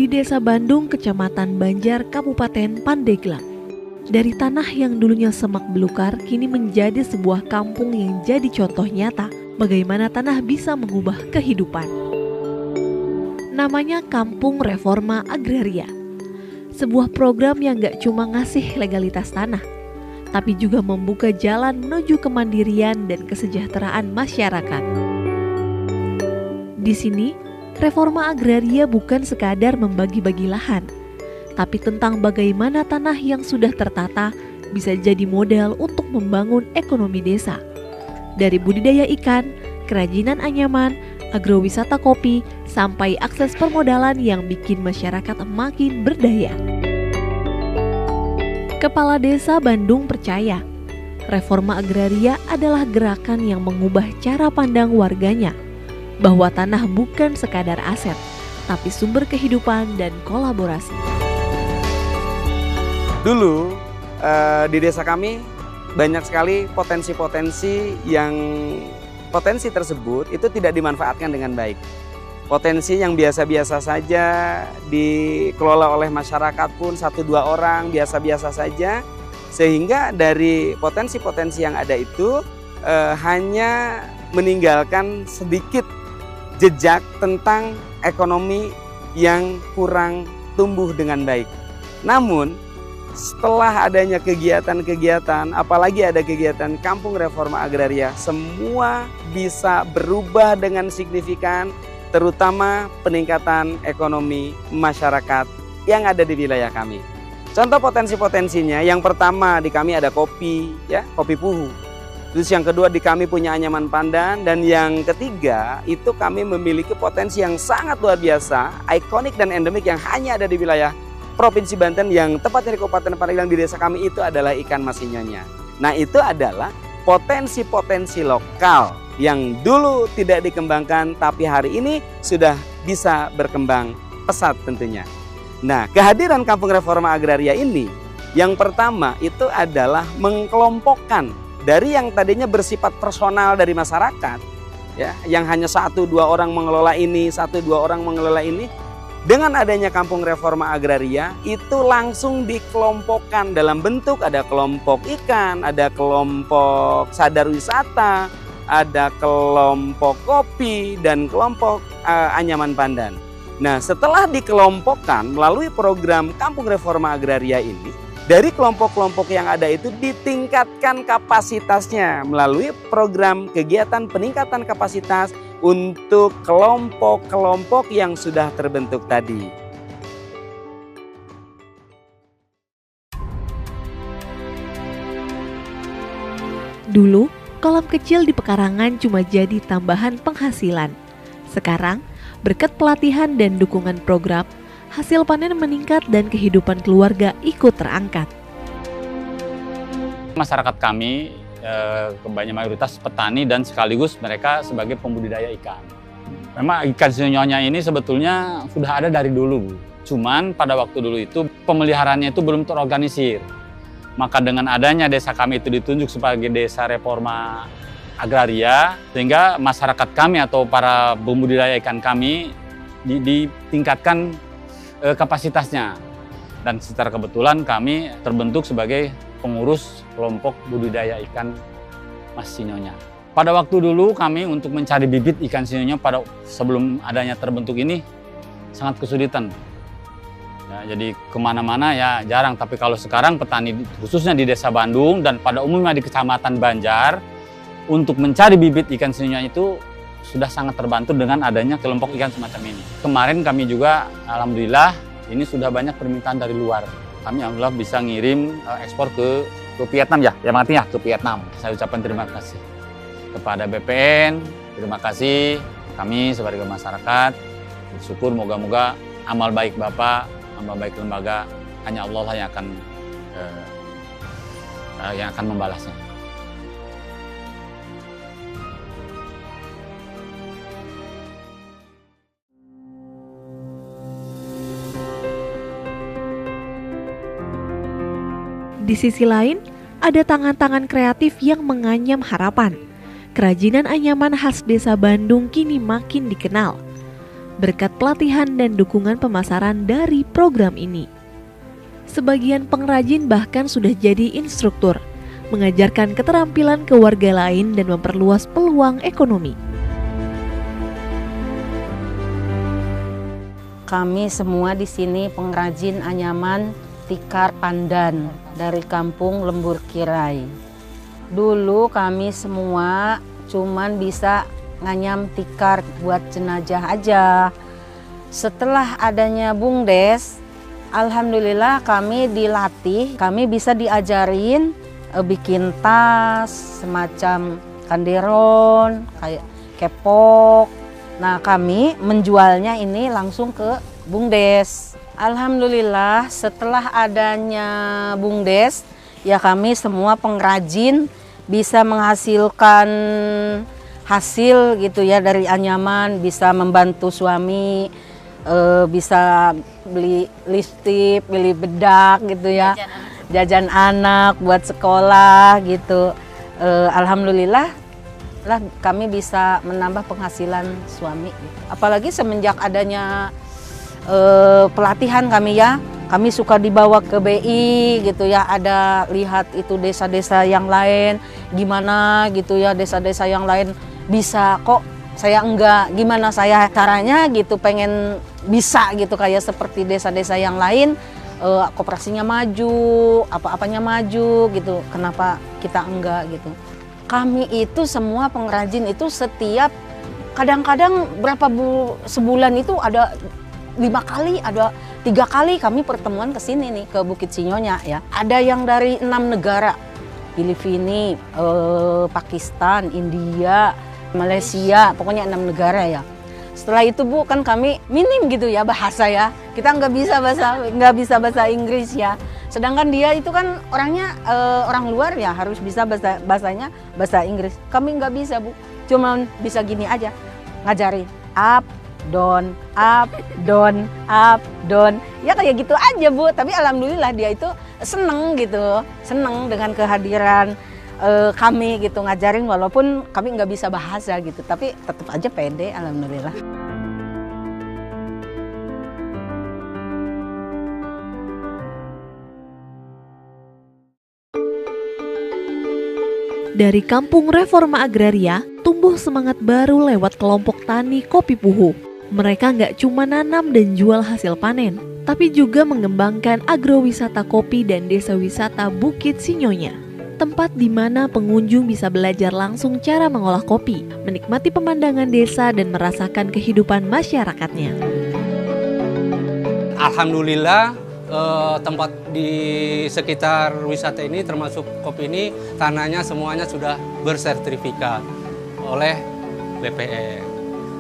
di Desa Bandung, Kecamatan Banjar, Kabupaten Pandeglang. Dari tanah yang dulunya semak belukar, kini menjadi sebuah kampung yang jadi contoh nyata bagaimana tanah bisa mengubah kehidupan. Namanya Kampung Reforma Agraria. Sebuah program yang gak cuma ngasih legalitas tanah, tapi juga membuka jalan menuju kemandirian dan kesejahteraan masyarakat. Di sini, reforma agraria bukan sekadar membagi-bagi lahan, tapi tentang bagaimana tanah yang sudah tertata bisa jadi modal untuk membangun ekonomi desa. Dari budidaya ikan, kerajinan anyaman, agrowisata kopi, sampai akses permodalan yang bikin masyarakat makin berdaya. Kepala Desa Bandung percaya, reforma agraria adalah gerakan yang mengubah cara pandang warganya, bahwa tanah bukan sekadar aset, tapi sumber kehidupan dan kolaborasi. Dulu di desa kami banyak sekali potensi-potensi yang potensi tersebut itu tidak dimanfaatkan dengan baik. Potensi yang biasa-biasa saja dikelola oleh masyarakat pun 1-2 orang biasa-biasa saja, sehingga dari potensi-potensi yang ada itu hanya meninggalkan sedikit jejak tentang ekonomi yang kurang tumbuh dengan baik. Namun setelah adanya kegiatan-kegiatan, apalagi ada kegiatan Kampung Reforma Agraria, semua bisa berubah dengan signifikan, terutama peningkatan ekonomi masyarakat yang ada di wilayah kami. Contoh potensi-potensinya, yang pertama di kami ada kopi, ya, kopi puhu. Terus yang kedua di kami punya anyaman pandan, dan yang ketiga itu kami memiliki potensi yang sangat luar biasa, ikonik dan endemik yang hanya ada di wilayah Provinsi Banten, yang tepatnya di Kabupaten Pandeglang di desa kami itu adalah ikan masinyonya. Nah, itu adalah potensi-potensi lokal yang dulu tidak dikembangkan tapi hari ini sudah bisa berkembang pesat tentunya. Nah, kehadiran Kampung Reforma Agraria ini yang pertama itu adalah mengkelompokkan dari yang tadinya bersifat personal dari masyarakat, ya, yang hanya 1-2 orang mengelola ini, 1-2 orang mengelola ini. Dengan adanya Kampung Reforma Agraria itu langsung dikelompokkan dalam bentuk ada kelompok ikan, ada kelompok sadar wisata, ada kelompok kopi, dan kelompok anyaman pandan. Nah, setelah dikelompokkan melalui program Kampung Reforma Agraria ini, dari kelompok-kelompok yang ada itu ditingkatkan kapasitasnya melalui program kegiatan peningkatan kapasitas untuk kelompok-kelompok yang sudah terbentuk tadi. Dulu, kolam kecil di pekarangan cuma jadi tambahan penghasilan. Sekarang, berkat pelatihan dan dukungan program, hasil panen meningkat dan kehidupan keluarga ikut terangkat. Masyarakat kami kebanyakan mayoritas petani dan sekaligus mereka sebagai pembudidaya ikan. Memang ikan sinyonya ini sebetulnya sudah ada dari dulu, Bu. Cuman pada waktu dulu itu pemeliharaannya itu belum terorganisir. Maka dengan adanya desa kami itu ditunjuk sebagai desa reforma agraria, sehingga masyarakat kami atau para pembudidaya ikan kami ditingkatkan kapasitasnya. Dan secara kebetulan kami terbentuk sebagai pengurus kelompok budidaya ikan Mas Sinyonya. Pada waktu dulu kami untuk mencari bibit ikan sinyonya pada sebelum adanya terbentuk ini sangat kesulitan. Ya, jadi kemana-mana ya jarang, tapi kalau sekarang petani khususnya di Desa Bandung dan pada umumnya di Kecamatan Banjar untuk mencari bibit ikan sinyonya itu sudah sangat terbantu dengan adanya kelompok ikan semacam ini. Kemarin kami juga alhamdulillah ini sudah banyak permintaan dari luar. Kami alhamdulillah bisa ngirim ekspor ke Vietnam ya artinya ke Vietnam. Saya ucapkan terima kasih kepada BPN, terima kasih kami sebagai masyarakat. Bersyukur moga-moga amal baik Bapak, amal baik lembaga hanya Allah lah yang akan membalasnya. Di sisi lain, ada tangan-tangan kreatif yang menganyam harapan. Kerajinan anyaman khas Desa Bandung kini makin dikenal. berkat pelatihan dan dukungan pemasaran dari program ini. Sebagian pengrajin bahkan sudah jadi instruktur, mengajarkan keterampilan ke warga lain dan memperluas peluang ekonomi. Kami semua di sini pengrajin anyaman tikar pandan dari kampung Lembur Kirai. Dulu kami semua cuman bisa nganyam tikar buat jenazah aja. Setelah adanya BUMDes, alhamdulillah kami dilatih, kami bisa diajarin bikin tas, semacam kanderon, kayak kepok. Nah kami menjualnya ini langsung ke BUMDes. Alhamdulillah setelah adanya BUMDes, ya kami semua pengrajin bisa menghasilkan hasil gitu ya dari anyaman, bisa membantu suami, bisa beli lipstik, beli bedak gitu ya, jajan anak buat sekolah gitu. Alhamdulillah lah kami bisa menambah penghasilan suami. Apalagi semenjak adanya pelatihan kami ya, kami suka dibawa ke BI gitu ya, ada lihat itu desa-desa yang lain gimana gitu ya, desa-desa yang lain bisa kok saya enggak, gimana saya caranya gitu, pengen bisa gitu kayak seperti desa-desa yang lain, koperasinya maju, apa-apanya maju gitu, kenapa kita enggak gitu. Kami itu semua pengrajin itu setiap kadang-kadang sebulan itu ada 5 kali, ada 3 kali kami pertemuan ke sini nih, ke Bukit Sinyonya ya. Ada yang dari 6 negara, Filipina, Pakistan, India, Malaysia, pokoknya 6 negara ya. Setelah itu Bu, kan kami minim gitu ya bahasa ya. Kita nggak bisa bahasa Inggris ya. Sedangkan dia itu kan orangnya orang luar ya, harus bisa bahasa Inggris. Kami nggak bisa Bu, cuma bisa gini aja, ngajarin up, down, up, down, up, down. Ya kayak gitu aja Bu, tapi alhamdulillah dia itu seneng gitu, seneng dengan kehadiran kami gitu, ngajarin walaupun kami nggak bisa bahasa gitu, tapi tetap aja pede, alhamdulillah. Dari Kampung Reforma Agraria, tumbuh semangat baru lewat kelompok tani Kopi Puhu. Mereka nggak cuma nanam dan jual hasil panen, tapi juga mengembangkan agrowisata kopi dan desa wisata Bukit Sinyonya. Tempat di mana pengunjung bisa belajar langsung cara mengolah kopi, menikmati pemandangan desa dan merasakan kehidupan masyarakatnya. Alhamdulillah tempat di sekitar wisata ini termasuk kopi ini tanahnya semuanya sudah bersertifikat oleh BPN.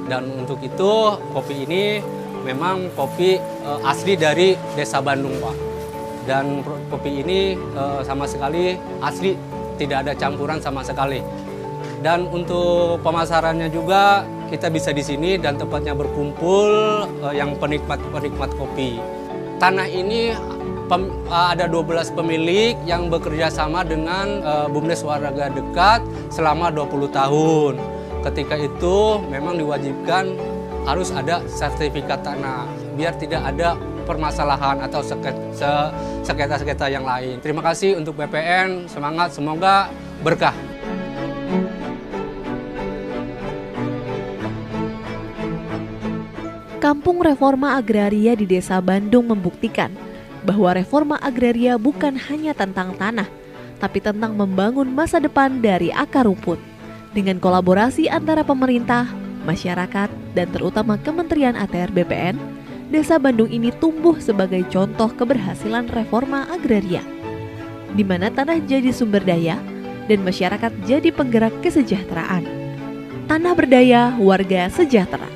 Dan untuk itu kopi ini memang kopi asli dari Desa Bandung Pak. Dan kopi ini sama sekali asli, tidak ada campuran sama sekali. Dan untuk pemasarannya juga kita bisa di sini dan tempatnya berkumpul yang penikmat kopi. Tanah ini ada 12 pemilik yang bekerja sama dengan BUMDes Warga Dekat selama 20 tahun. Ketika itu memang diwajibkan harus ada sertifikat tanah biar tidak ada permasalahan atau sengketa-sengketa yang lain. Terima kasih untuk BPN, semangat, semoga berkah. Kampung Reforma Agraria di Desa Bandung membuktikan bahwa reforma agraria bukan hanya tentang tanah, tapi tentang membangun masa depan dari akar rumput. Dengan kolaborasi antara pemerintah, masyarakat, dan terutama Kementerian ATR BPN, Desa Bandung ini tumbuh sebagai contoh keberhasilan reforma agraria, di mana tanah jadi sumber daya dan masyarakat jadi penggerak kesejahteraan. Tanah berdaya, warga sejahtera.